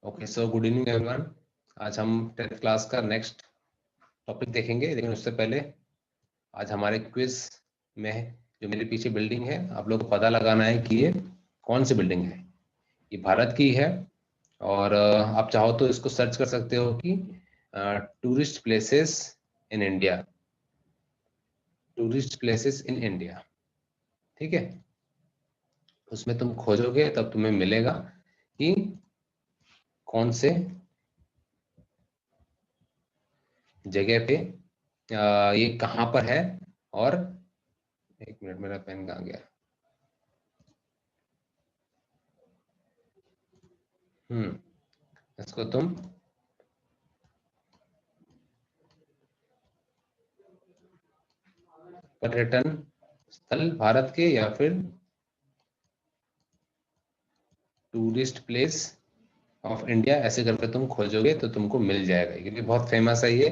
Okay, so good evening everyone. आज हम 10th class का नेक्स्ट टॉपिक देखेंगे, लेकिन उससे पहले आज हमारे क्विज में जो मेरे पीछे बिल्डिंग है, आप लोग को पता लगाना है कि ये कौन सी बिल्डिंग है। ये भारत की है और आप चाहो तो इसको सर्च कर सकते हो कि tourist places in India, tourist places in India. ठीक है, उसमें तुम खोजोगे तब तुम्हें मिलेगा कि कौन से जगह पे ये कहाँ पर है। और एक मिनट, मेरा पेन कहाँ गया। इसको तुम पर्यटन स्थल भारत के या फिर टूरिस्ट प्लेस ऑफ इंडिया ऐसे करके तुम खोजोगे तो तुमको मिल जाएगा, क्योंकि बहुत फेमस है ये।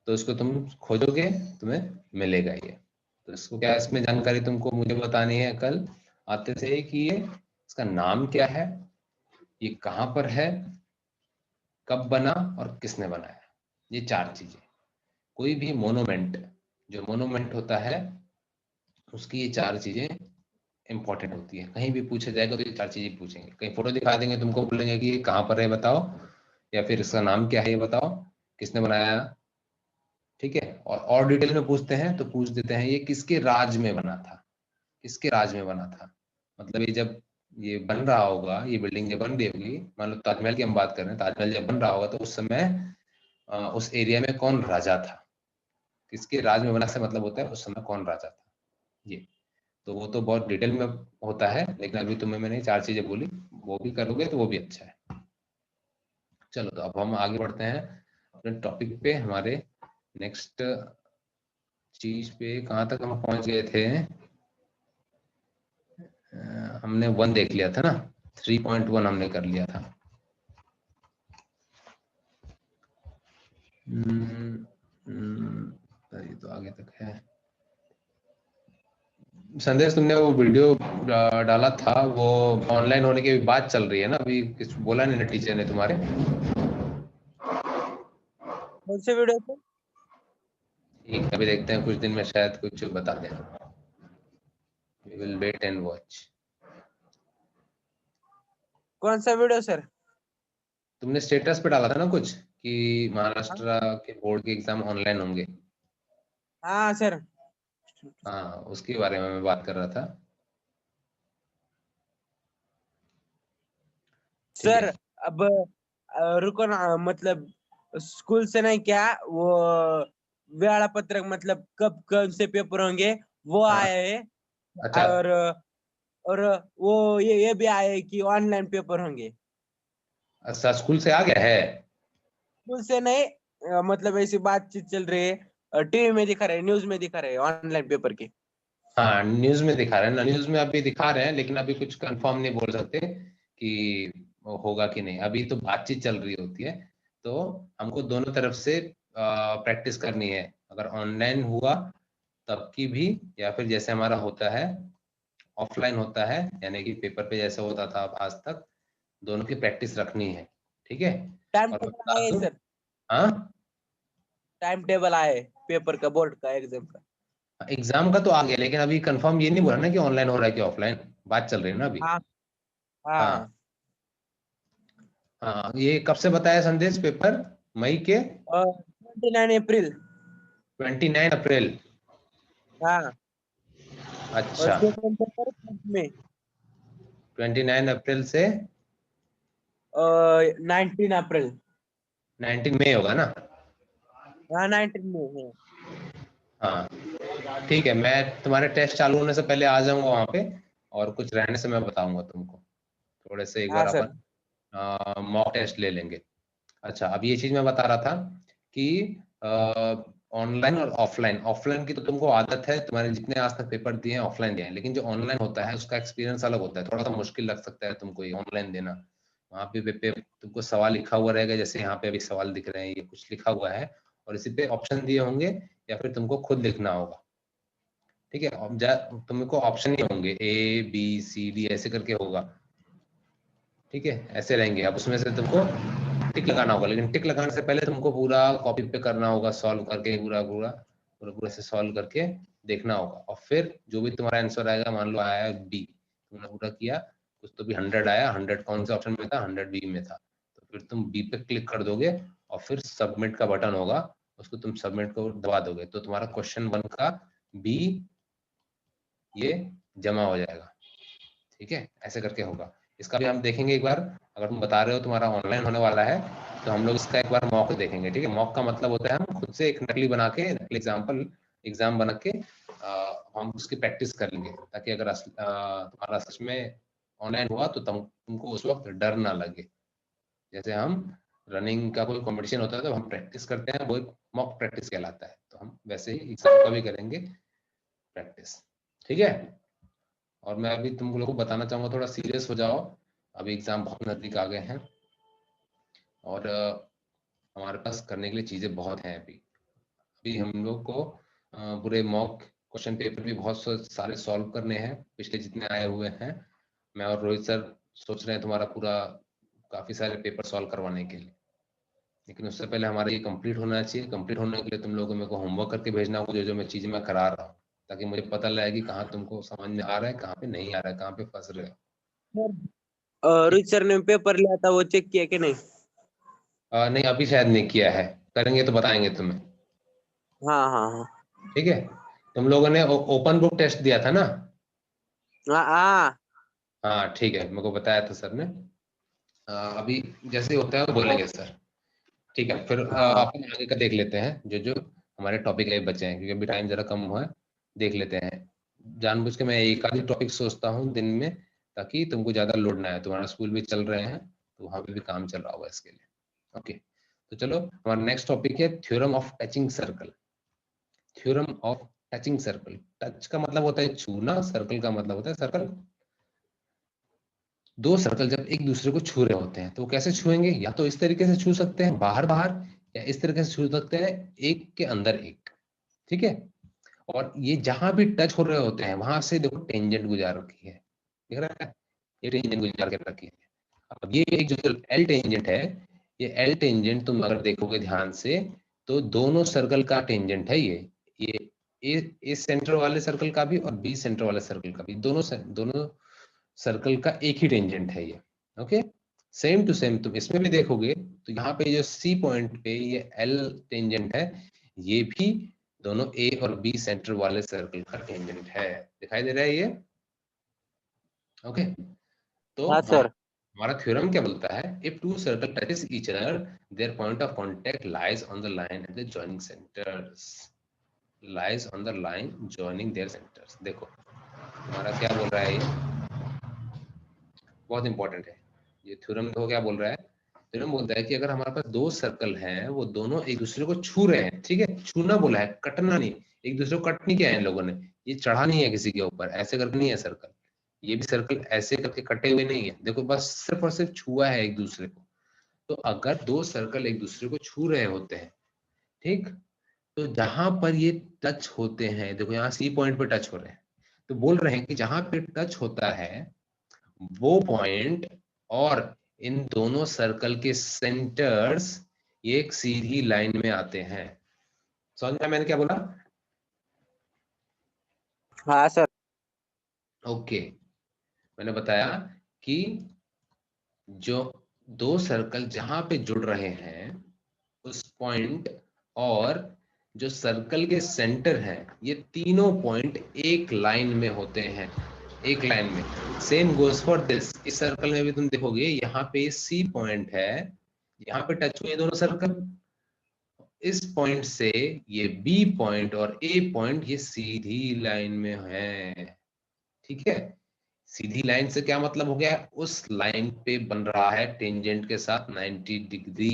तो इसको तुम खोजोगे, तुम्हें मिलेगा ये। तो इसको क्या, इसमें जानकारी तुमको मुझे बतानी है कल आते थे कि ये इसका नाम क्या है, ये कहाँ पर है, कब बना और किसने बनाया। ये चार चीजें। कोई भी मोनूमेंट, जो मोनूमेंट होता है, उसकी ये चार चीजें इंपॉर्टेंट होती है। कहीं भी पूछा जाएगा तो ये चार चीजें पूछेंगे। कहीं फोटो दिखा देंगे, तुमको बोलेंगे कि ये कहाँ पर है बताओ, या फिर इसका नाम क्या है ये बताओ, किसने बनाया। ठीक है, और डिटेल में पूछते हैं तो पूछ देते हैं ये किसके राज में बना था, किसके राज में बना था। मतलब ये जब ये बन रहा होगा, ये बिल्डिंग जब बन रही होगी, मान लो ताजमहल की हम बात कर रहे हैं, ताजमहल जब बन रहा होगा तो उस समय उस एरिया में कौन राजा था। किसके राज में बना से मतलब होता है उस समय कौन राजा था। ये तो वो तो बहुत डिटेल में होता है, लेकिन अभी तुम्हें मैंने चार चीजें बोली, वो भी करोगे तो वो भी अच्छा है। चलो, तो अब हम आगे बढ़ते हैं अपने टॉपिक पे। हमारे नेक्स्ट चीज पे कहाँ तक हम पहुंच गए थे। हमने 1 देख लिया था ना, 3.1 हमने कर लिया था। ये तो आगे तक है। संदेश, तुमने वो वीडियो डाला था, वो ऑनलाइन होने के बाद चल रही है ना अभी? कुछ बोला नहीं ना टीचर ने तुम्हारे? कौन से वीडियो पे? ठीक है, अभी देखते हैं, कुछ दिन में शायद कुछ बता दें। We will wait and watch. कौन सा वीडियो सर? तुमने स्टेटस पे डाला था ना कुछ कि हाँ महाराष्ट्र के बोर्ड के एग्जाम ऑनलाइन होंगे। हाँ सर। हाँ, उसके बारे में मैं बात कर रहा था। ठीक सर है। अब रुको ना, मतलब स्कूल से नहीं क्या वो वेला पत्रक, मतलब कब कौन से पेपर होंगे वो हाँ, आए हैं। अच्छा और वो ये भी आए हैं कि ऑनलाइन पेपर होंगे। अच्छा, स्कूल से आ गया है। स्कूल से नहीं, मतलब ऐसी बातचीत चल रही है, टीवी में दिखा रहे हैं, न्यूज में दिखा रहे हैं ऑनलाइन पेपर की। हाँ, न्यूज में दिखा रहे हैं ना, न्यूज में अभी दिखा रहे हैं, लेकिन अभी कुछ कंफर्म नहीं बोल सकते कि वो होगा कि नहीं। अभी तो बातचीत चल रही होती है। तो हमको दोनों तरफ से प्रैक्टिस करनी है। अगर ऑनलाइन हुआ तब की भी, या फिर जैसे हमारा होता है ऑफलाइन होता है, यानी कि पेपर पे जैसे होता था अब आज तक, दोनों की प्रैक्टिस रखनी है। ठीक है। टाइम और मैं टेबल बता आए दूं, सर? हाँ, टाइम टेबल आए पेपर का, बोर्ड का, एग्जाम का? एग्जाम का तो आ गया, लेकिन अभी कंफर्म ये नहीं बोला ना कि ऑनलाइन हो रहा है कि ऑफलाइन। बात चल रही है ना अभी। हाँ हाँ। हाँ हाँ, ये कब से बताया संदेश? पेपर मई के 29 अप्रैल। 29 अप्रैल। हाँ, और अच्छा, सेकंड पेपर 5 में। 29 अप्रैल से 19 अप्रैल। 19 मई होगा ना? हाँ, 19 में है। हाँ, ठीक है, मैं तुम्हारे टेस्ट चालू होने से पहले आ जाऊंगा वहां पे, और कुछ रहने से मैं बताऊंगा तुमको। थोड़े से एक हाँ बार सर। अपन मॉक टेस्ट ले लेंगे। अच्छा, अब ये चीज मैं बता रहा था कि ऑनलाइन और ऑफलाइन, ऑफलाइन की तो तुमको आदत है, तुम्हारे जितने आज तक पेपर दिए हैं ऑफलाइन दिए हैं, लेकिन जो ऑनलाइन होता है उसका एक्सपीरियंस अलग होता है। थोड़ा सा मुश्किल लग सकता है तुमको ये ऑनलाइन देना। वहाँ पे तुमको सवाल लिखा हुआ रहेगा, जैसे यहाँ पे अभी सवाल दिख रहे हैं, ये कुछ लिखा हुआ है, और इसी पे ऑप्शन दिए होंगे, या फिर तुमको खुद लिखना होगा। ठीक है, तुमको ऑप्शन ही होंगे, A B C D ऐसे करके होगा। ठीक है, ऐसे रहेंगे। अब उसमें से तुमको टिक लगाना होगा, लेकिन टिक लगाने से पहले तुमको पूरा कॉपी पे करना होगा, सॉल्व करके पूरा पूरा पूरा पूरा से सॉल्व करके देखना होगा। और फिर जो भी तुम्हारा आंसर आएगा, मान लो आया बी, तुमने पूरा किया, कुछ तो भी 100 आया, 100 कौन से ऑप्शन में था, 100 बी में था, तो फिर तुम बी पे क्लिक कर दोगे और फिर सबमिट का बटन होगा, उसको तुम सबमिट को दबा दोगे, तो तुम्हारा क्वेश्चन 1 का बी ये जमा हो जाएगा। ठीक है, ऐसे करके होगा। इसका भी हम देखेंगे एक बार। अगर तुम बता रहे हो तुम्हारा ऑनलाइन होने वाला है, तो हम लोग इसका एक बार मॉक देखेंगे। ठीक है, मॉक का मतलब होता है हम खुद से एक नकली बना के, नकली एग्जाम बना के हम उसकी प्रैक्टिस कर लेंगे, ताकि अगर तुम्हारा सच में ऑनलाइन हुआ तो तुमको उस वक्त डर ना लगे। जैसे हम रनिंग का कोई कंपटीशन होता है तो हम प्रैक्टिस करते हैं, वो एक मॉक प्रैक्टिस कहलाता है, तो हम वैसे ही एग्जाम का भी करेंगे प्रैक्टिस। ठीक है, और मैं अभी तुम लोगों को बताना चाहूंगा, थोड़ा सीरियस हो जाओ, अभी एग्जाम बहुत नजदीक आ गए हैं और हमारे पास करने के लिए चीजें बहुत हैं। अभी हम लोग को पूरे मॉक क्वेश्चन पेपर भी बहुत सारे सॉल्व करने हैं, पिछले जितने आए हुए हैं। मैं और रोहित सर सोच रहे हैं तुम्हारा पूरा काफी सारे पेपर सॉल्व करवाने के लिए, लेकिन उससे पहले हमारा ये कंप्लीट होना चाहिए। कंप्लीट होने के लिए तुम लोगों को मेरे को होमवर्क करके भेजना होगा, जो जो मैं चीजें मैं करा रहा हूँ, ताकि मुझे पता लगे कि कहाँ तुमको समझ में आ रहा है, कहाँ पे नहीं आ रहा है, कहाँ पे फंस रहे हो। रोहित सर ने पेपर लिया था, वो चेक किया कि नहीं? नहीं, अभी शायद नहीं किया है, करेंगे तो बताएंगे तुम्हें। हाँ हाँ हाँ ठीक है, तुम लोगों ने ओपन बुक टेस्ट दिया था ना? हाँ हाँ। हाँ ठीक है, मेरे को बताया था सर ने। अभी जैसे ही होता है वो बोलेंगे सर। ठीक है, फिर हाँ अपन आगे का देख लेते हैं, जो जो हमारे टॉपिक है बचे हैं, क्योंकि अभी टाइम जरा कम हुआ है। देख लेते हैं, जानबूझ के मैं एक आधी टॉपिक सोचता हूँ दिन में, ताकि तुमको ज्यादा लोड ना आए। तुम्हारा स्कूल भी चल रहे हैं तो वहां पे भी काम चल रहा होगा इसके लिए। ओके, तो चलो हमारा नेक्स्ट टॉपिक है theorem of touching circle. Theorem of touching circle, touch का मतलब होता है छूना, सर्कल का मतलब होता है सर्कल। दो सर्कल जब एक दूसरे को छू रहे होते हैं तो वो कैसे छुएंगे? या तो इस तरीके से छू सकते हैं बाहर बाहर, या इस तरीके से छू सकते हैं एक के अंदर एक। ठीक है, और ये जहां भी टच हो रहे होते हैं वहां से देखो टेंजेंट गुजार रखी है, दिख रहा है? ये टेंजेंट गुजार के रखी है। अब ये एक जो एल टेंजेंट है, ये एल टेंजेंट तुम अगर देखोगे ध्यान से, तो दोनों सर्कल का टेंजेंट है ये ए सेंटर वाले सर्कल का भी और बी सेंटर वाले सर्कल का भी, दोनों सर्कल का एक ही टेंजेंट है ये। ओके, सेम टू सेम तुम इसमें भी देखोगे तो यहाँ पे जो सी पॉइंट पे ये एल टेंजेंट है, ये भी दोनों ए और बी सेंटर वाले सर्कल का टेंजेंट है। दिखाई दे रहा है ये? ओके, तो हाँ सर। हमारा थ्योरम क्या बोलता है? If two circle touches each other, their point of contact lies on the line at the joining centres, lies on the line joining there centres. देखो हमारा क्या बोल रहा है, ये बहुत इंपॉर्टेंट है। ये थ्योरम देखो क्या बोल रहा है। थ्योरम बोलता है कि अगर हमारे पास दो सर्कल हैं, वो दोनों एक दूसरे को छू रहे हैं, ठीक है, छूना बोला है, कटना नहीं। एक दूसरे को कट नहीं किया है इन लोगों ने, ये चढ़ा नहीं है किसी के ऊपर, ऐसे करके नहीं है सर्कल। ये भी सर्कल ऐसे करके कटे हुए नहीं है, देखो बस सिर्फ और सिर्फ छुआ है एक दूसरे को। तो अगर दो सर्कल एक दूसरे को छू रहे होते हैं, ठीक, तो जहां पर ये टच होते हैं, देखो यहाँ सी पॉइंट पे टच हो रहे हैं, तो बोल रहे हैं कि जहां पे टच होता है वो पॉइंट और इन दोनों सर्कल के सेंटर्स एक सीधी लाइन में आते हैं। समझ में मैंने क्या बोला? हाँ सर। ओके, मैंने बताया कि जो दो सर्कल जहां पे जुड़ रहे हैं उस पॉइंट और जो सर्कल के सेंटर है, ये तीनों पॉइंट एक लाइन में होते हैं, एक लाइन में। सेम गोज फॉर दिस, इस सर्कल में भी तुम देखोगे यहाँ पे सी पॉइंट है, यहाँ पे टच हुए दोनों सर्कल, इस पॉइंट से ये बी पॉइंट और ए पॉइंट ये सीधी लाइन में है। ठीक है, सीधी लाइन से क्या मतलब हो गया? उस लाइन पे बन रहा है टेंजेंट के साथ 90 डिग्री।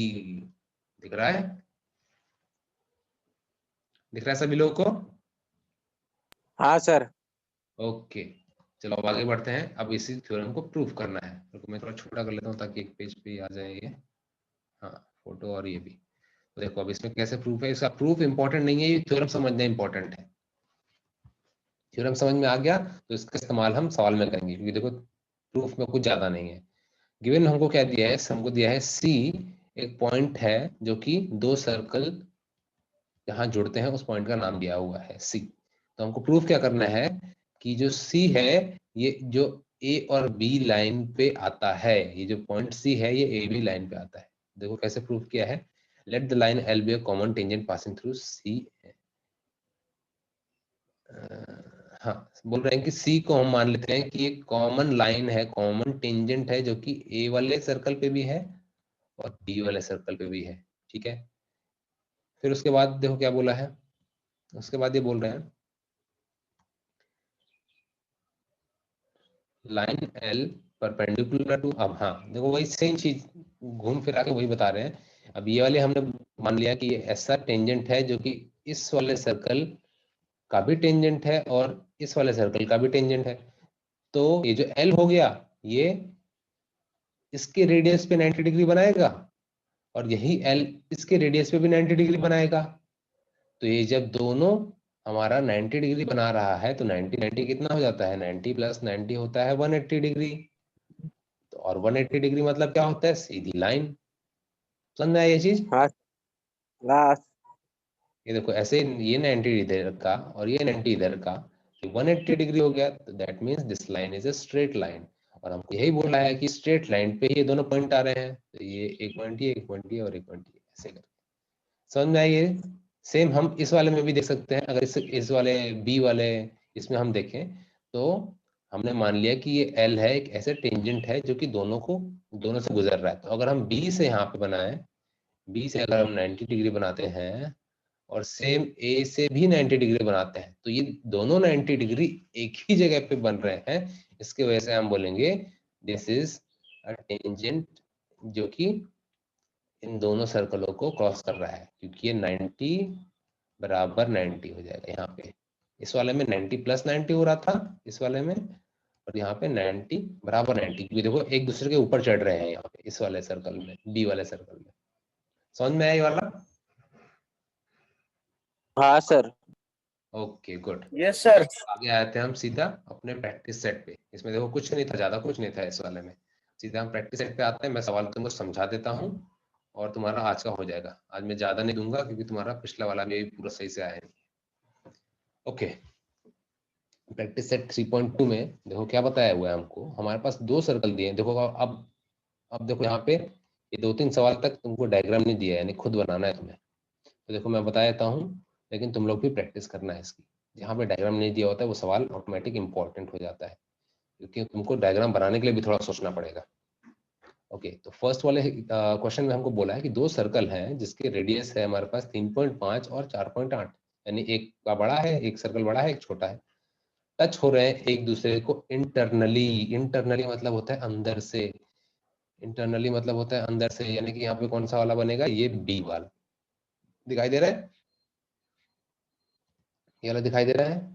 दिख रहा है? दिख रहा है सभी लोगों को? हाँ सर। ओके, चलो अब आगे बढ़ते हैं। अब इसी थ्योरम को प्रूव करना है, तो मैं थोड़ा छोटा कर लेता हूँ ताकि एक पेज पे ही आ जाए ये। हाँ, फोटो और ये भी। तो देखो अब इसमें कैसे प्रूफ है, इसका प्रूफ इंपॉर्टेंट नहीं है, ये थ्योरम समझना इंपॉर्टेंट है। थ्योरम समझ में आ गया तो इसका इस्तेमाल हम सवाल में करेंगे, क्योंकि देखो प्रूफ में कुछ ज्यादा नहीं है। गिवन हमको क्या दिया है, हमको दिया है सी एक पॉइंट है जो कि दो सर्कल जहां जुड़ते हैं उस पॉइंट का नाम दिया हुआ है सी। तो हमको प्रूफ क्या करना है कि जो सी है ये जो ए और बी लाइन पे आता है, ये जो पॉइंट सी है ये ए बी लाइन पे आता है। देखो कैसे प्रूफ किया है, let the line L B a common tangent passing through C. हाँ, बोल रहे हैं कि सी को हम मान लेते हैं कि एक कॉमन लाइन है, कॉमन टेंजेंट है जो कि ए वाले सर्कल पे भी है और बी वाले सर्कल पे भी है। ठीक है, फिर उसके बाद देखो क्या बोला है, उसके बाद ये बोल रहे हैं लाइन एल परपेंडिकुलर टू, अब हाँ देखो वही सेम चीज घूम फिरा के वही बता रहे हैं। अब ये वाले हमने मान लिया कि ये ऐसा टेंजेंट है जो कि इस वाले सर्कल का भी टेंजेंट है और इस वाले सर्कल का भी टेंजेंट है। तो ये जो एल हो गया ये इसके रेडियस पे 90 डिग्री बनाएगा और यही एल इसके रेडियस पे भी 90 डिग्री बनाएगा। तो ये जब दोनों हमारा 90 डिग्री बना रहा है तो 90 90 कितना हो जाता है, 90 प्लस 90 होता है 180 डिग्री। तो और 180 डिग्री मतलब क्या होता है, सीधी लाइन। समझ में आई ये चीज? हाँ हाँ ये देखो ऐसे ये 90 इधर का और ये 90 इधर का, तो 180 डिग्री हो गया। तो that means this line is a straight line. और हमको यही बोला है कि स्ट्रेट लाइन पे ये दोनों पॉइंट आ रहे हैं, तो ये एक पॉइंट ये, एक पॉइंट ये और एक पॉइंट ये, ऐसे करके। समझ में आई ये? सेम हम इस वाले में भी देख सकते हैं। अगर इस वाले बी वाले इसमें हम देखें तो हमने मान लिया कि ये एल है, एक ऐसे टेंजेंट है जो कि दोनों से गुजर रहा है। तो अगर हम बी से यहाँ पे बनाए, बी से अगर हम 90 डिग्री बनाते हैं और सेम ए से भी 90 डिग्री बनाते हैं तो ये दोनों 90 डिग्री एक ही जगह पे बन रहे हैं। इसके वजह से हम बोलेंगे दिस इज अ टेंजेंट जो कि इन दोनों सर्कलों को क्रॉस कर रहा है, क्योंकि ये 90 बराबर 90 हो जाएगा यहाँ पे। इस वाले में 90 प्लस 90 हो रहा था इस वाले में, और यहाँ पे 90 बराबर 90, क्योंकि देखो एक दूसरे के ऊपर चढ़ रहे हैं यहाँ पे इस वाले सर्कल में, बी वाले सर्कल में। समझ में आया ये वाला? हाँ sir. Okay good. Yes sir. आगे आए थे हम सीधा अपने प्रैक्टिस सेट पे। इसमें देखो कुछ नहीं था, ज्यादा कुछ नहीं था इस वाले में। सीधा हम प्रैक्टिस सेट पे आते हैं, मैं सवाल तुमको समझा देता हूँ और तुम्हारा आज का हो जाएगा। आज मैं ज्यादा नहीं दूंगा क्योंकि तुम्हारा पिछला वाला भी पूरा सही से आया नहीं। ओके, प्रैक्टिस सेट 3.2 में देखो क्या बताया हुआ है हमको। हमारे पास दो सर्कल दिए हैं। देखो अब देखो यहाँ पे ये दो तीन सवाल तक तुमको डायग्राम नहीं दिया है, यानी खुद बनाना है तुम्हें। तो देखो मैं बता देता हूँ, लेकिन तुम लोग भी प्रैक्टिस करना है इसकी। जहाँ पे डायग्राम नहीं दिया होता है वो सवाल ऑटोमेटिक इंपॉर्टेंट हो जाता है, क्योंकि तुमको डायग्राम बनाने के लिए भी थोड़ा सोचना पड़ेगा। ओके, तो फर्स्ट वाले क्वेश्चन में हमको बोला है कि दो सर्कल हैं जिसके रेडियस है हमारे पास 3.5 और 4.8, यानी एक का बड़ा है, एक सर्कल बड़ा है, एक छोटा है। टच हो रहे हैं एक दूसरे को इंटरनली। इंटरनली मतलब होता है अंदर से, इंटरनली मतलब होता है अंदर से, यानी कि यहाँ पे कौन सा वाला बनेगा, ये बी वाला दिखाई दे रहा है, ये वाला दिखाई दे रहा है,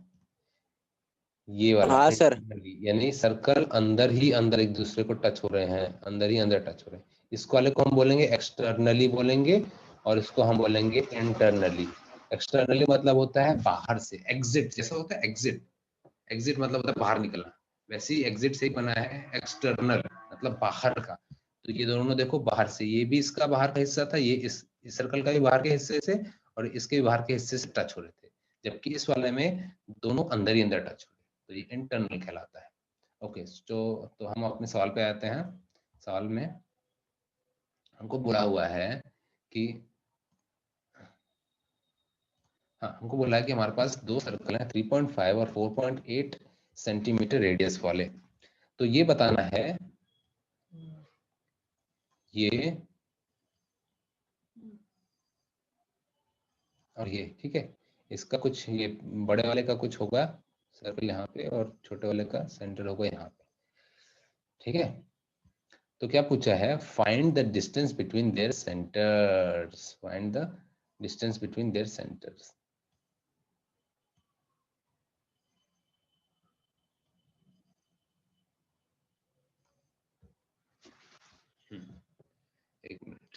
ये वाला हाँ सर। इंटरनली, यानी सर्कल अंदर ही अंदर एक दूसरे को टच हो रहे हैं, अंदर ही अंदर टच हो रहे हैं। इसको वाले को हम बोलेंगे एक्सटर्नली बोलेंगे और इसको हम बोलेंगे इंटरनली। एक्सटर्नली मतलब होता है बाहर से, एग्जिट जैसा होता है एग्जिट। एग्जिट मतलब होता है बाहर निकलना, वैसे ही एग्जिट से ही बना है एक्सटर्नल मतलब बाहर का। तो ये दोनों देखो बाहर से, ये भी इसका बाहर का हिस्सा था, ये इस सर्कल का भी बाहर के हिस्से से और इसके भी बाहर के हिस्से से टच हो रहे थे, जबकि इस वाले में दोनों अंदर ही अंदर टच हो रहे, तो ये इंटरनल कहलाता है। ओके, तो हम अपने सवाल पे आते हैं। सवाल में हमको बोला हुआ है कि हाँ, हमको बोला है कि हमारे पास दो सर्कल हैं 3.5 और 4.8 सेंटीमीटर रेडियस वाले। तो ये बताना है ये और ये, ठीक है। इसका कुछ ये बड़े वाले का कुछ होगा सर्कल यहाँ पे और छोटे वाले का सेंटर होगा यहाँ पे, ठीक है। तो क्या पूछा है, find the distance between their centres, find the distance between their centres. एक मिनट,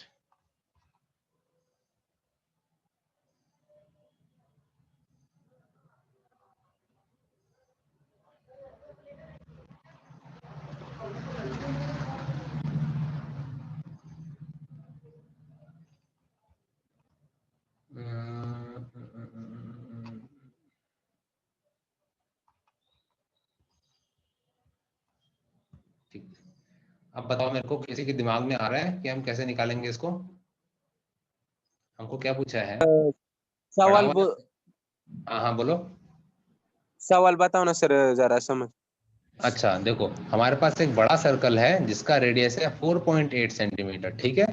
ठीक, अब बताओ मेरे को, किसी के दिमाग में आ रहा है कि हम कैसे निकालेंगे इसको? हमको क्या पूछा है? बड़ा सवाल वाला, हाँ हाँ बोलो। सवाल बताओ ना सर जरा समझ। अच्छा देखो, हमारे पास एक बड़ा सर्कल है जिसका रेडियस है 4.8 सेंटीमीटर, ठीक है।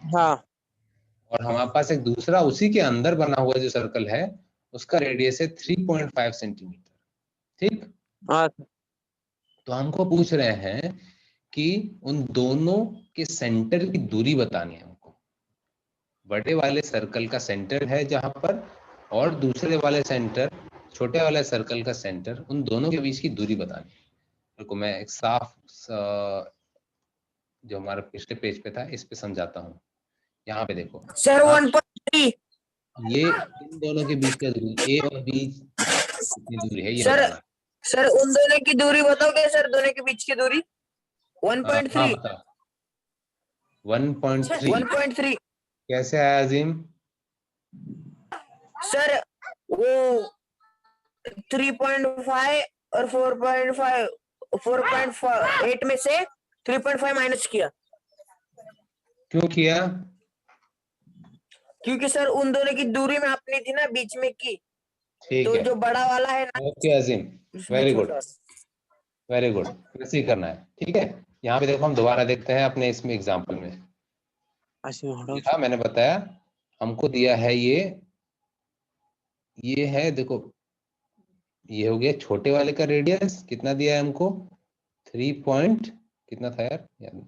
हाँ और हमारे पास एक दूसरा उसी के अंदर बना हुआ जो सर्कल है, उसका रेडियस है 3.5 सेंटीमीटर, ठीक। हाँ तो हमको पूछ रहे हैं कि उन दोनों के सेंटर की दूरी बतानी है हमको। बड़े वाले सर्कल का सेंटर है जहां पर, और दूसरे वाले सेंटर, छोटे वाले सर्कल का सेंटर, उन दोनों के बीच की दूरी बतानी है। देखो मैं एक साफ जो हमारा पिछले पेज पे था इस पे समझाता हूँ। यहाँ पे देखो, सर यहाँ 1.3। ये इन दोनों के बीच का दूरी ए और बी कितनी दूरी है ये सर बताना है। सर उन दोनों की दूरी बताओगे सर, दोनों के बीच की दूरी हाँ 1.3। बताओ। 1.3 1.3 कैसे आया अजीम? सर वो 3.5 और 4.5, 4.8 में से 3.5 माइनस किया, क्यों किया? क्योंकि सर उन दोनों की दूरी में आपने थी ना बीच में की, ठीक तो है, जो बड़ा वाला है ना ओके अजीम, उसमें वेरी गुड, छोटा। वेरी गुड, वैसे ही करना है, ठीक है। यहाँ पे देखो, हम दोबारा देखते हैं अपने इसमें एग्जाम्पल में। ऐसे हटाओ। ये था, मैंने बताया, हमको दिया है ये है देखो, ये हो गया छोटे वाले का रेडियस, कितना दिया है हमको? 3 पॉइंट कितना था यार, याद नहीं,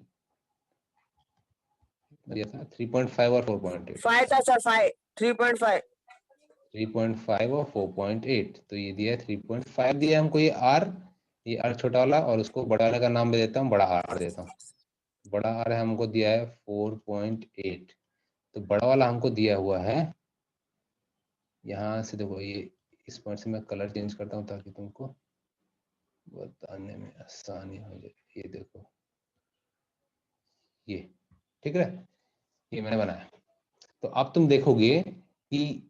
दिया था 3.5 और 4.8। 5 था सर, 5 3.5। 3.5 और 4.8, तो ये दिया है 3.5 दिया है हमको, ये आर छोटा वाला, और उसको बड़ा वाले का नाम भी देता हूँ, बड़ा आर देता हूँ। बड़ा आर है, हमको दिया है 4.8। तो बड़ा वाला हमको दिया हुआ है, यहाँ से देखो, ये इस पॉइंट से मैं कलर चेंज करता हूँ ताकि तुमको बताने में आसानी हो जाए। ये देखो, ये ठीक है, ये मैंने बनाया। तो अब तुम देखोगे कि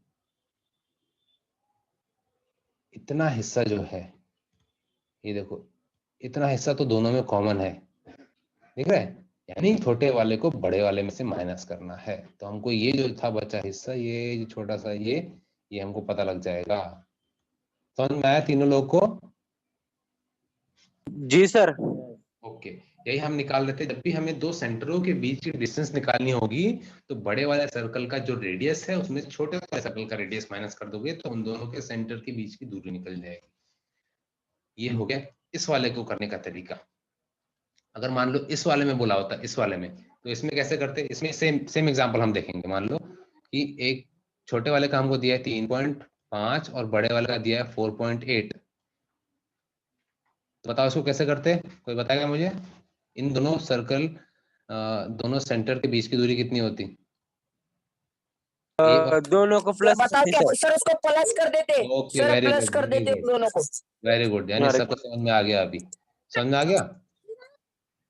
इतना हिस्सा जो है, ये देखो, इतना हिस्सा तो दोनों में कॉमन है, दिख रहा है। यानी छोटे वाले को बड़े वाले में से माइनस करना है, तो हमको ये जो था बचा हिस्सा, ये जो छोटा सा ये हमको पता लग जाएगा। समझ में आया तीनों लोग को? जी सर। ओके, यही हम निकाल रहे थे। जब भी हमें दो सेंटरों के बीच की डिस्टेंस निकालनी होगी, तो बड़े वाले सर्कल का जो रेडियस है उसमें से छोटे वाले सर्कल का रेडियस माइनस कर दोगे, तो उन दोनों के सेंटर के बीच की दूरी निकल जाएगी। ये हो गया इस वाले को करने का तरीका। अगर मान लो इस वाले में बोला होता, इस वाले में, तो इसमें कैसे करते? इसमें सेम सेम एग्जांपल हम देखेंगे। मान लो कि एक छोटे वाले का हमको दिया है 3.5 और बड़े वाले का दिया है 4.8, तो बताओ इसको कैसे करते? कोई बताएगा मुझे? इन दोनों सर्कल, दोनों सेंटर के बीच की दूरी कितनी होती? ए और, दोनों को सर प्लस बताओ करते क्या सर। सर, उसको प्लस कर देते, okay, sir very plus good, कर वेरी देते गुड, उन दोनों को। वेरी गुड, यानी अरे सबको समझ में आ गया अभी, समझ में आ गया।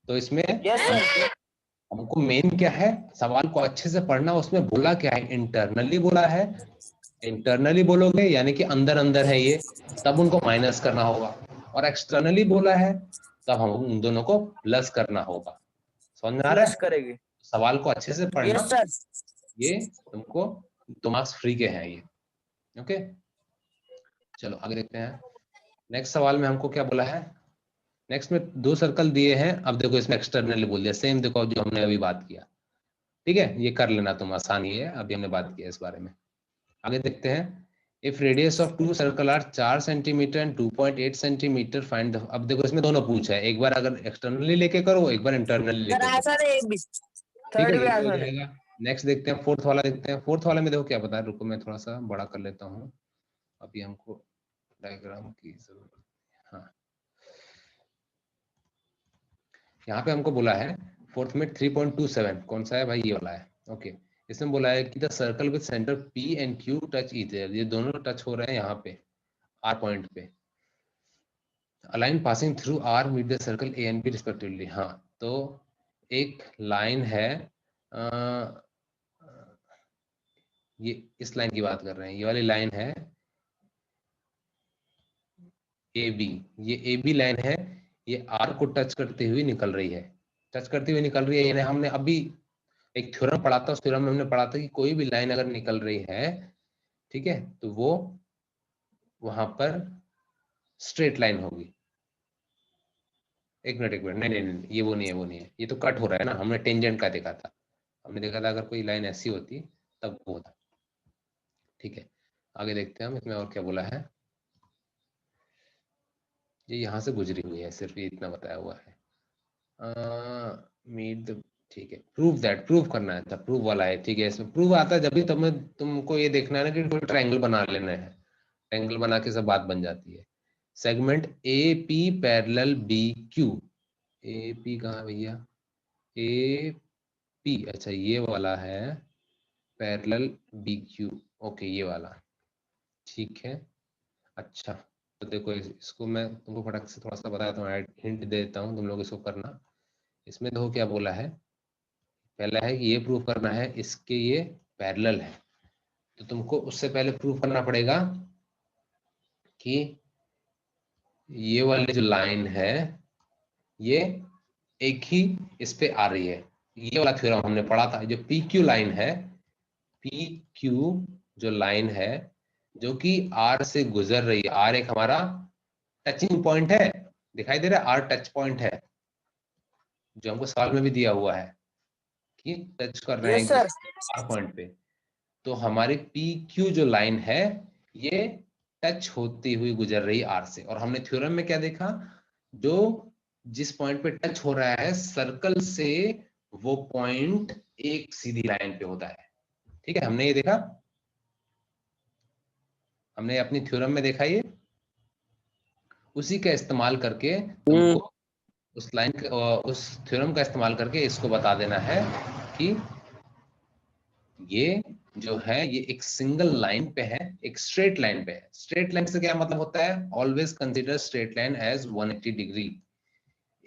तो इसमें यस सर। हमको मेन क्या है, सवाल को अच्छे से पढ़ना, उसमें बोला क्या है, इंटरनली बोला है। इंटरनली बोलोगे यानी कि अंदर अंदर है ये, तब उनको माइनस करना होगा। और एक्सटर्नली बोला है, तब हम उन दोनों को प्लस करना होगा। समझ में आ रहा प्लस है? करेगी। सवाल को अच्छे से पढ़ना, यस सर। ये तुमको 2 मार्क्स फ्री के हैं ये। ओके, चलो आगे देखते हैं। नेक्स्ट सवाल में हमको क्या बोला है? नेक्स्ट में दो सर्कल दिए हैं, अब देखो इसमें एक्सटर्नली बोल दिया, सेम देखो जो हमने अभी बात किया। ठीक है, ये कर लेना तुम, आसान ही है, अभी हमने बात किया इस बारे में। आगे देखते हैं। If radius of two circle are 4 centimetre and 2.8 centimetre find the, अब देखो इसमें दोनों पूछा है, एक बार अगर एक्सटर्नली लेके करो, एक बार इंटरनली सर लेके करो। आसान है, एक भी ठीक है, थर्ड भी ये तो हो आसान है। जाएगा। नेक्स्ट देखते हैं, फोर्थ वाला देखते हैं। फोर्थ वाले में देखो क्या बता है, रुको मैं थोड़ा सा बड़ा कर लेता हूँ, अभी हमको डायग्राम की जरूरत है। हाँ, यहाँ पे हमको बोला है फोर्थ में 3.27, कौन सा है भाई, ये वाला है। ओके, इसमें बोला है कि the circle with centre P and Q touch each other, ये दोनों टच हो रहे हैं यहाँ पे R पॉइंट पे। A line passing through R meet the circle A and B respectively। हाँ, तो एक लाइन है, अ, ये इस लाइन की बात कर रहे हैं, ये वाली लाइन है AB, ये AB लाइन है, ये आर को टच करते हुए निकल रही है, टच करते हुए निकल रही है, यानी हमने अभी एक थ्योरम पढ़ा था, उस थ्योरम में हमने पढ़ा था कि कोई भी लाइन अगर निकल रही है, ठीक है, तो वो वहां पर स्ट्रेट लाइन होगी। एक मिनट, नहीं नहीं नहीं, ये वो नहीं है, वो नहीं है, ये तो कट हो रहा है ना, हमने टेंजेंट का देखा था, हमने देखा था अगर कोई लाइन ऐसी होती तब वो होता। ठीक है, आगे देखते हैं हम इसमें और क्या बोला है। ये यहाँ से गुजरी हुई है, सिर्फ ये इतना बताया हुआ है। मीट द, ठीक है, प्रूव दैट, प्रूव करना है, प्रूव वाला है, ठीक है, इसमें प्रूव आता है जब भी तुमको ये देखना है ना कि कोई ट्रायंगल बना लेना है, ट्रायंगल बना के सब बात बन जाती है। Segment A P parallel B Q, A P कहाँ है भैया, ए पी, अच्छा ये वाला है पैरेलल बी क्यू, ओके ये वाला, ठीक है। अच्छा तो देखो इसको मैं तुमको फटक से थोड़ा सा बताता हूँ, हिंट देता हूँ, तुम लोग इसको करना। इसमें देखो क्या बोला है, पहला है कि ये प्रूव करना है इसके ये पैरेलल है, तो तुमको उससे पहले प्रूव करना पड़ेगा कि ये वाली जो लाइन है ये एक ही इस पे आ रही है। ये वाला थ्योरम हमने पढ़ा था, जो पी क्यू लाइन है, पी क्यू जो लाइन है जो कि आर से गुजर रही है, आर एक हमारा टचिंग पॉइंट है, दिखाई दे रहा है, आर टच पॉइंट है, जो हमको सवाल में भी दिया हुआ है कि टच कर रहे हैं यस सर। आर पॉइंट पे। तो हमारी पी क्यू जो लाइन है ये टच होती हुई गुजर रही आर से, और हमने थ्योरम में क्या देखा, जो जिस पॉइंट पे टच हो रहा है सर्कल से वो पॉइंट एक सीधी लाइन पे होता है। ठीक है, हमने ये देखा, हमने अपनी थ्योरम में देखा, ये उसी का इस्तेमाल करके तुमको उस लाइन उस थ्योरम का इस्तेमाल करके इसको बता देना है कि ये जो है ये एक सिंगल लाइन पे है, एक स्ट्रेट लाइन पे है। स्ट्रेट लाइन से क्या मतलब होता है, always consider straight line as 180 degree,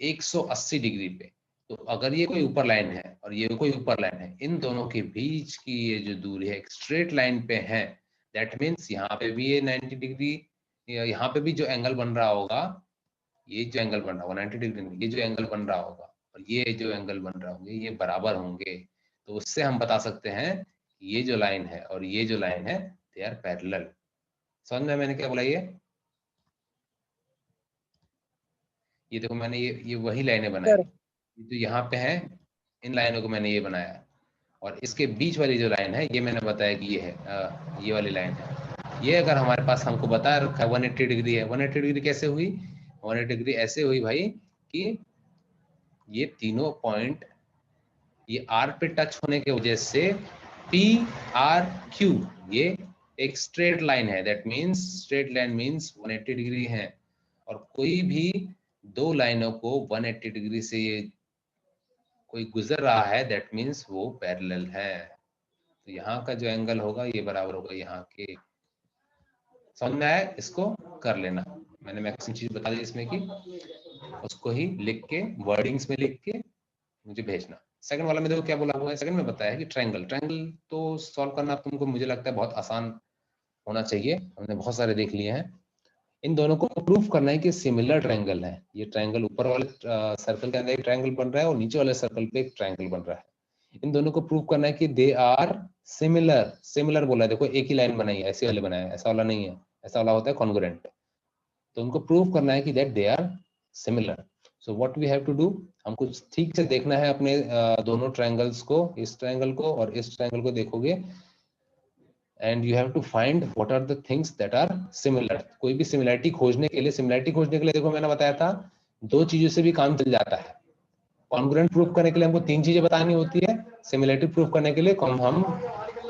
180 degree पे। तो अगर ये कोई ऊपर लाइन है और ये कोई ऊपर लाइन है, इन दोनों के बीच की ये जो दूरी है एक स्ट्रेट लाइन पे है, दैट मीन्स यहाँ पे भी ये 90 डिग्री, यहाँ पे भी जो एंगल बन रहा होगा, ये जो एंगल बन रहा होगा 90 डिग्री में, ये जो एंगल बन रहा होगा और ये जो एंगल बन रहा होंगे ये बराबर होंगे। तो उससे हम बता सकते हैं ये जो लाइन है और ये जो लाइन है दे आर पैरेलल। समझ में मैंने क्या बोला, ये देखो मैंने ये वही लाइनें बनाई जो यहाँ पे है, इन लाइनों को मैंने ये बनाया, और इसके बीच वाली जो लाइन है ये मैंने बताया कि ये है, ये वाली लाइन है। ये अगर हमारे पास हमको बता रखा है 180 डिग्री है, 180 डिग्री कैसे हुई, 180 डिग्री ऐसे हुई भाई कि ये तीनों पॉइंट ये आर पे टच होने की वजह से पी आर क्यू ये एक स्ट्रेट लाइन है, that means straight line means 180 degree है, और कोई भी दो लाइनों को 180 डिग्री से ये कोई गुजर रहा है दैट मीन्स वो पैरेलल है। तो यहाँ का जो एंगल होगा ये बराबर होगा यहाँ के। समझ में आया, इसको कर लेना, मैंने मैक्सिमम चीज बता दी इसमें कि उसको ही लिख के वर्डिंग्स में लिख के मुझे भेजना। सेकंड वाला में देखो क्या बोला हुआ है, सेकंड में बताया है कि ट्रायंगल, ट्रायंगल तो सॉल्व करना तुमको मुझे लगता है बहुत आसान होना चाहिए, हमने बहुत सारे देख लिए हैं। इन दोनों को प्रूफ करना है कि सिमिलर ट्रायंगल है, ये ट्रायंगल ऊपर वाले सर्कल के अंदर एक ट्रायंगल बन रहा है और नीचे वाले सर्कल पे एक ट्रायंगल बन रहा है। इन दोनों को प्रूफ करना है कि दे आर सिमिलर, सिमिलर बोला है, देखो एक ही लाइन बनाई है, ऐसे वाले बनाया है, ऐसा वाला नहीं है, ऐसा वाला होता है कॉन्ग्रुएंट। तो उनको प्रूफ करना है कि that they are similar. So what we have to do, हमको ठीक से देखना है अपने दोनों ट्रायंगल्स को, इस ट्रायंगल को और इस ट्रायंगल को देखोगे, and you have to find what are the things that are similar. कोई भी सिमिलरिटी खोजने के लिए, सिमिलरिटी खोजने के लिए देखो मैंने बताया था दो चीजों से भी काम चल जाता है। कॉन्ग्रुएंट प्रूफ करने के लिए हमको तीन चीजें बतानी होती है, सिमिलरिटी प्रूफ करने के लिए हम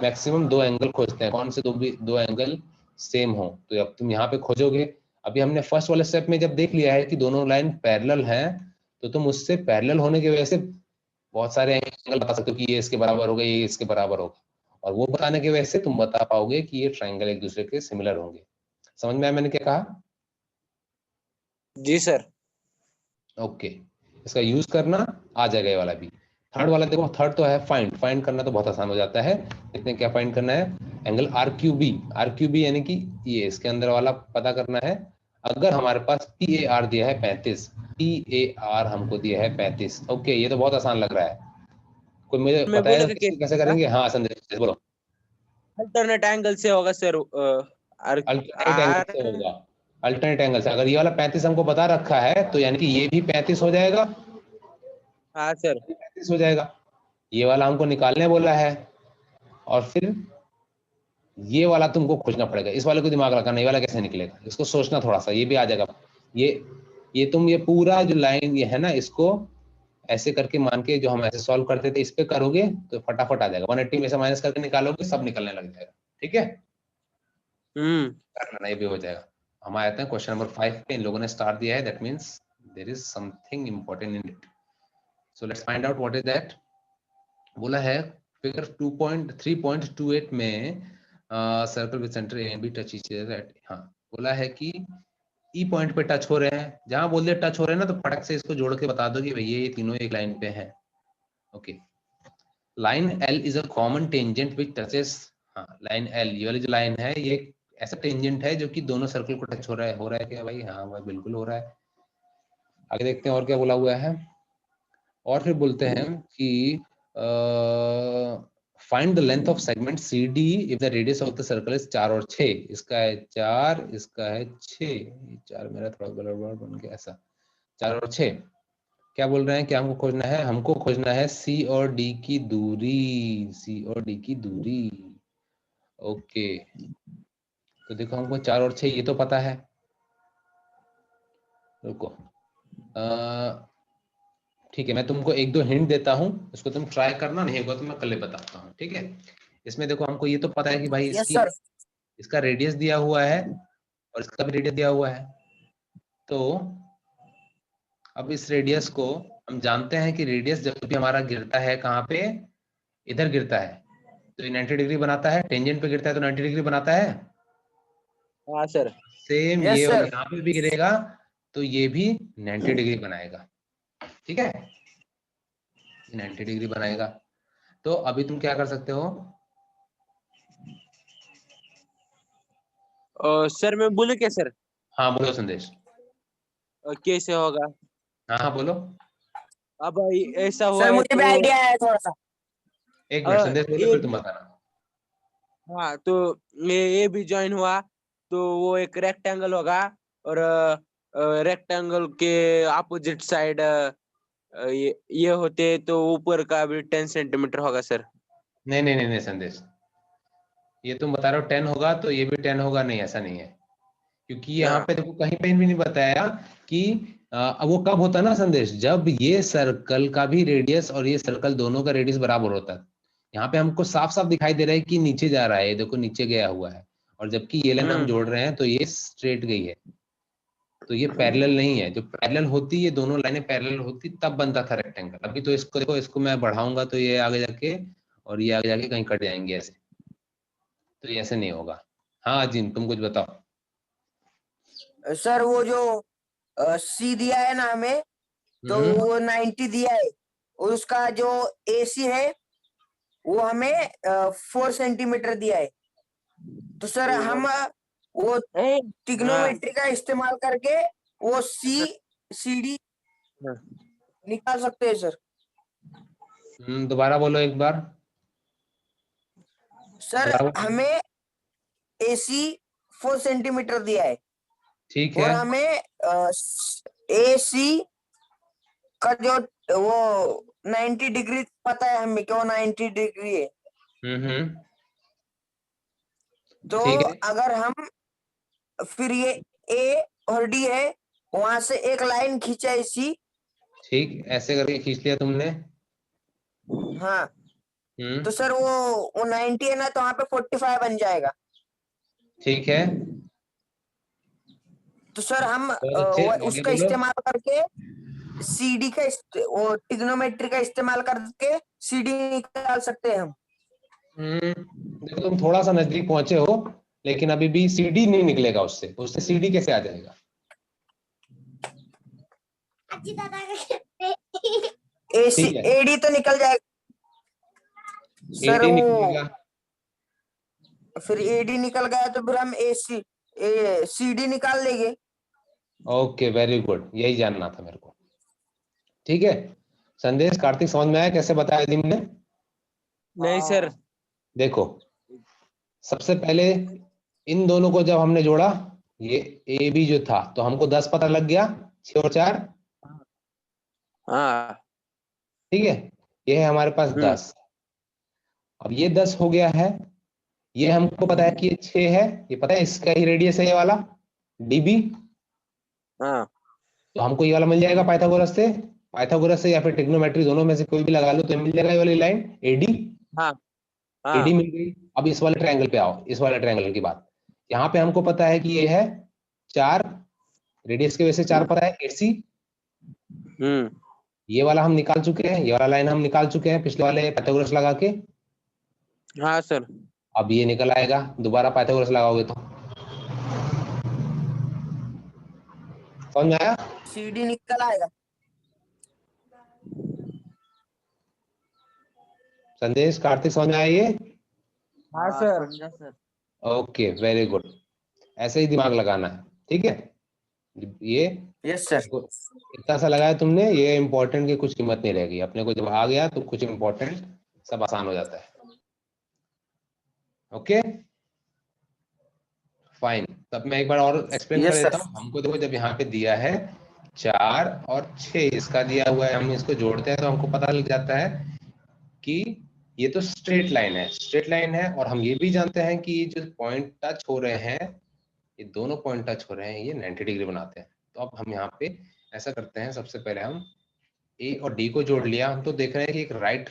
मैक्सिमम दो एंगल खोजते हैं, कौन से दो एंगल सेम हो। तो अब तुम यहाँ पे खोजोगे, अभी हमने फर्स्ट वाले स्टेप में जब देख लिया है कि दोनों लाइन पैरेलल हैं, तो तुम उससे पैरेलल होने की वजह से बहुत सारे एंगल बता सकते हो कि ये इसके बराबर होगा, ये इसके बराबर होगा, और वो बताने की वजह से तुम बता पाओगे कि ये ट्रायंगल एक दूसरे के सिमिलर होंगे। समझ में आया मैंने क्या कहा? जी सर। ओके, इसका यूज करना आ जाएगा ये वाला भी। थर्ड वाला देखो, थर्ड तो है फाइंड, फाइंड करना तो बहुत आसान हो जाता है। इतने क्या फाइंड करना है, angle R Q B, R Q B यानी कि ये इसके अंदर वाला पता करना है। अगर हमारे पास पी ए आर दिया है 35 PAR हमको दिया है 35। ओके, ये तो बहुत आसान लग रहा है। कोई मुझे मैं बताएगा बोला कि इसको कैसे करेंगे? हाँ संदेश बोलो। अल्टरनेट एंगल से होगा सर। अल्टरनेट एंगल से होगा। अल्टरनेट एंगल से, अगर ये वाला 35 हमको बता रखा है तो यानी कि ये भी 35 हो जाएगा, हाँ सर। 35 हो जाएगा। ये वाला हमको निकालने बोला है, और फिर ये वाला तुमको खोजना पड़ेगा। इस वाले को दिमाग लगाना, ये वाला कैसे निकलेगा, इसको सोचना थोड़ा सा, ये भी आ जाएगा। ये तुम ये पूरा जो लाइन ये है ना, इसको ऐसे करके मान के जो हम ऐसे सॉल्व करते थे, इस पे करोगे तो फटाफट आ जाएगा। 180 में से माइनस करके निकालोगे, सब निकलने लग जाएगा। ठीक है, कर लेना, ये भी हो जाएगा। हम आते हैं क्वेश्चन नंबर 5 पे। इन लोगों ने स्टार दिया है, that means there is something important in it. So let's find out what is that. बोला है फिगर 3.28 में circle with centre A and B touch each other at, हाँ बोला है कि ई पॉइंट पे टच हो रहे हैं। जहां बोल दिया टच हो रहे हैं ना, तो फटक से इसको जोड़ के बता दो कि भैया ये तीनों एक लाइन पे हैं। Okay, line L is a common tangent which touches, हाँ लाइन एल, ये वाली जो लाइन है ये ऐसा टेंजेंट है जो कि दोनों सर्कल को टच हो रहा है। हो रहा है क्या भाई? हाँ भाई बिल्कुल हो रहा है। आगे देखते हैं और क्या बोला हुआ है। और फिर बोलते हैं कि find the length of segment C D if the radius of the circle is 4 और 6। इसका है 4, इसका है 6। 4 मेरा थोड़ा गड़बड़ बन गया ऐसा। 4 और 6 क्या बोल रहे हैं? क्या हमको खोजना है? हमको खोजना है सी और डी की दूरी। सी और डी की दूरी। ओके, तो देखो हमको 4 और 6 ये तो पता है। रुको, ठीक है, मैं तुमको एक दो हिंट देता हूँ, इसको तुम ट्राई करना, नहीं होगा तो मैं कल बताता हूँ। ठीक है, इसमें देखो हमको ये तो पता है कि भाई यस इसकी सर। इसका रेडियस दिया हुआ है और इसका भी रेडियस दिया हुआ है। तो अब इस रेडियस को हम जानते हैं कि रेडियस जब भी हमारा गिरता है कहाँ पे, इधर गिरता है तो ये 90 डिग्री बनाता है। टेंजेंट पे गिरता है तो 90 डिग्री बनाता है। हाँ सर। सेम यस ये सर। यहाँ पे भी गिरेगा तो ये भी 90 डिग्री बनाएगा। ठीक है, 90 डिग्री बनाएगा। तो अभी तुम क्या कर सकते हो? सर मैं बोलूं क्या सर? हाँ बोलो संदेश। कैसे होगा? हाँ हाँ बोलो। अब ऐसा हुआ सर है मुझे भी तो आइडिया है थोड़ा सा। एक मिनट संदेश बोलो, ए फिर तुम बताना। हाँ तो ये भी ज्वाइन हुआ तो वो एक रेक्टेंगल होगा, और रेक्टेंगल के अपोजिट साइड ये होते तो ऊपर का भी 10 सेंटीमीटर होगा सर। नहीं नहीं नहीं नहीं संदेश, ये तुम बता रहे हो 10 होगा तो ये भी 10 होगा, नहीं ऐसा नहीं है। क्योंकि यहाँ हाँ पे देखो कहीं पे भी नहीं बताया कि वो कब होता है ना संदेश, जब ये सर्कल का भी रेडियस और ये सर्कल दोनों का रेडियस बराबर होता है। यहाँ पे हमको साफ साफ दिखाई दे रहा है कि नीचे जा रहा है, ये देखो नीचे गया हुआ है, और जबकि ये लाइन हम जोड़ रहे हैं तो ये स्ट्रेट गई है। तो ये पैरेलल नहीं है। जो पैरेलल होती, ये दोनों लाइनें पैरेलल होती तब बनता था रेक्टेंगल। अभी तो इसको देखो, इसको मैं बढ़ाऊंगा तो ये आगे जाके और ये आगे जाके कहीं कट जाएंगे ऐसे, तो ये ऐसे नहीं होगा। हाँ जिन तुम कुछ बताओ। सर, वो जो सी दिया है ना हमें, तो वो 90 दिया है, और उसका जो AC है वो हमें 4 सेंटीमीटर दिया है। तो सर हम वो हाँ ट्रिग्नोमेट्री का इस्तेमाल करके वो CD निकाल सकते हैं सर। दोबारा बोलो एक बार। सर दोबारा बोलो। हमें AC 4 सेंटीमीटर दिया है, ठीक है। और हमें AC का जो वो 90 डिग्री पता है हमें, क्यों 90 डिग्री है। हम्म। तो ठीक है। अगर हम फिर ये A और D है, वहां से एक लाइन खींचा इसी। ठीक, ऐसे करके खींच लिया तुमने। हाँ, तो हम्म। सर वो 90 है ना, तो वहां पे 45 बन जाएगा। ठीक है, तो सर हम बहुत अच्छे, आगे उसका बोलो। इस्तेमाल करके CD का वो ट्रिग्नोमेट्री का इस्तेमाल करके CD निकाल सकते हैं हम। देखो तुम थोड़ा सा नजदीक पहुंचे हो, लेकिन अभी भी CD नहीं निकलेगा उससे। उससे CD कैसे आ जाएगा? AC ठीक है, AD तो निकल जाएगा सर। AD वो निकलेगा। फिर AD निकल गया तो फिर हम AC CD निकाल लेंगे। ओके वेरी गुड, यही जानना था मेरे को। ठीक है संदेश, कार्तिक समझ में आया कैसे बताया दीम ने? नहीं सर। देखो सबसे पहले इन दोनों को जब हमने जोड़ा, ये ए बी जो था तो हमको 10 पता लग गया, 6 और 4, हाँ। ठीक है, ये है हमारे पास 10। अब ये 10 हो गया है, ये हमको पता है कि ये 6 है, ये पता है इसका ही रेडियस है ये वाला डीबी, हाँ। तो हमको ये वाला मिल जाएगा पाइथागोरस से या फिर ट्रिग्नोमेट्री, दोनों में से कोई भी लगा लो तो मिल जाएगा ये वाली लाइन एडी। हाँ। एडी हाँ। मिल गई। अब इस वाले ट्रायंगल पे आओ, इस वाले ट्रायंगल की बात, यहाँ पे हमको पता है कि ये है 4, रेडियस की वजह से 4 पता है, एसी। ये वाला हम निकाल चुके हैं, ये वाला लाइन हम निकाल चुके हैं पिछले वाले पाइथागोरस लगा के। हाँ सर। अब ये निकल आएगा दोबारा पाइथागोरस लगाओगे तो, समझ में आया? CD निकल आएगा। संदेश कार्तिक समझ में आया ये? हाँ सर। समझा सर। ओके वेरी गुड, ऐसे ही दिमाग लगाना है, ठीक है। ये यस सर। इतना सा लगाया तुमने, ये इंपॉर्टेंट की कुछ कीमत नहीं रहेगी, अपने को जब आ गया तो कुछ इंपॉर्टेंट सब आसान हो जाता है। ओके फाइन, तब मैं एक बार और एक्सप्लेन कर यस देता सर। हूँ। हमको देखो जब यहाँ पे दिया है 4 और 6 इसका दिया हुआ है, हम इसको जोड़ते हैं तो हमको पता लग जाता है कि ये तो स्ट्रेट लाइन है, स्ट्रेट लाइन है। और हम ये भी जानते हैं कि ये जो पॉइंट टच हो रहे हैं, ये दोनों पॉइंट टच हो रहे हैं, ये 90 डिग्री बनाते हैं। तो अब हम यहाँ पे ऐसा करते हैं, सबसे पहले हम ए और डी को जोड़ लिया, हम तो देख रहे हैं कि एक राइट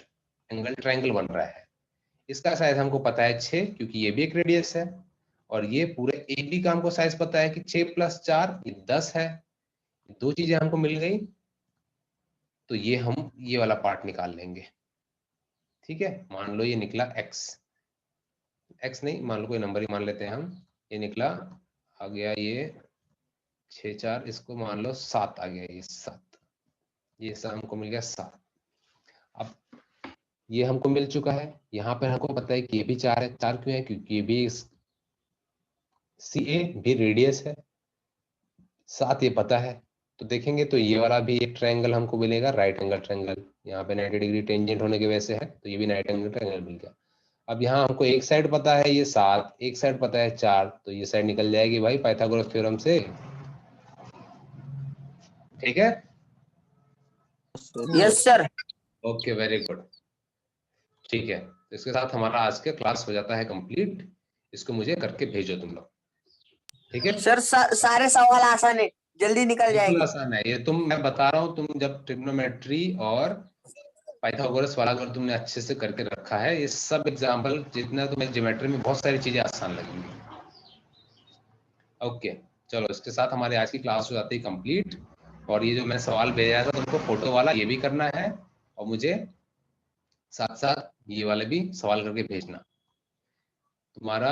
एंगल ट्रायंगल बन रहा है। इसका साइज हमको पता है 6, क्योंकि ये भी एक रेडियस है। और ये पूरे ए बी का हमको साइज पता है कि 6 + 4 ये 10 है। दो चीजें हमको मिल गई, तो ये हम ये वाला पार्ट निकाल लेंगे। ठीक है, मान लो ये निकला x नहीं, मान लो कोई नंबर ही मान लेते हैं हम, ये निकला आ गया ये 6 4, इसको मान लो 7 आ गया, ये 7, ये सब हमको मिल गया 7। अब ये हमको मिल चुका है, यहाँ पर हमको पता है कि ये भी 4 है। 4 क्यों है? क्योंकि ये भी सी ए भी रेडियस है, 7 ये पता है। तो देखेंगे तो ये वाला भी एक ट्रायंगल हमको मिलेगा, राइट एंगल ट्रायंगल, यहाँ पे 90 डिग्री टेंजेंट होने की वजह से है, तो ये भी राइट एंगल ट्रायंगल मिल गया। अब यहाँ हमको एक साइड पता है ये 7, एक साइड पता है 4, तो ये साइड निकल जाएगी भाई पाइथागोरस थ्योरम से। ठीक है, yes sir. Okay very good. ठीक है, तो इसके साथ हमारा आज का क्लास हो जाता है कंप्लीट। इसको मुझे करके भेजो तुम लोग, ठीक है। सर सारे सवाल आसान है, जल्दी निकल बिल्कुल जाएंगे। आसान है ये, मैं बता रहा हूँ, तुम जब ट्रिग्नोमेट्री और पाइथागोरस वाला अगर तुमने अच्छे से करके रखा है, ये सब एग्जाम्पल जितना तुम्हें ज्योमेट्री में बहुत सारी चीजें आसान लगेंगी। ओके चलो, इसके साथ हमारे आज की क्लास हो जाती है कंप्लीट। और ये जो मैं सवाल भेजा था तुमको फोटो वाला, ये भी करना है, और मुझे साथ साथ ये वाले भी सवाल करके भेजना। तुम्हारा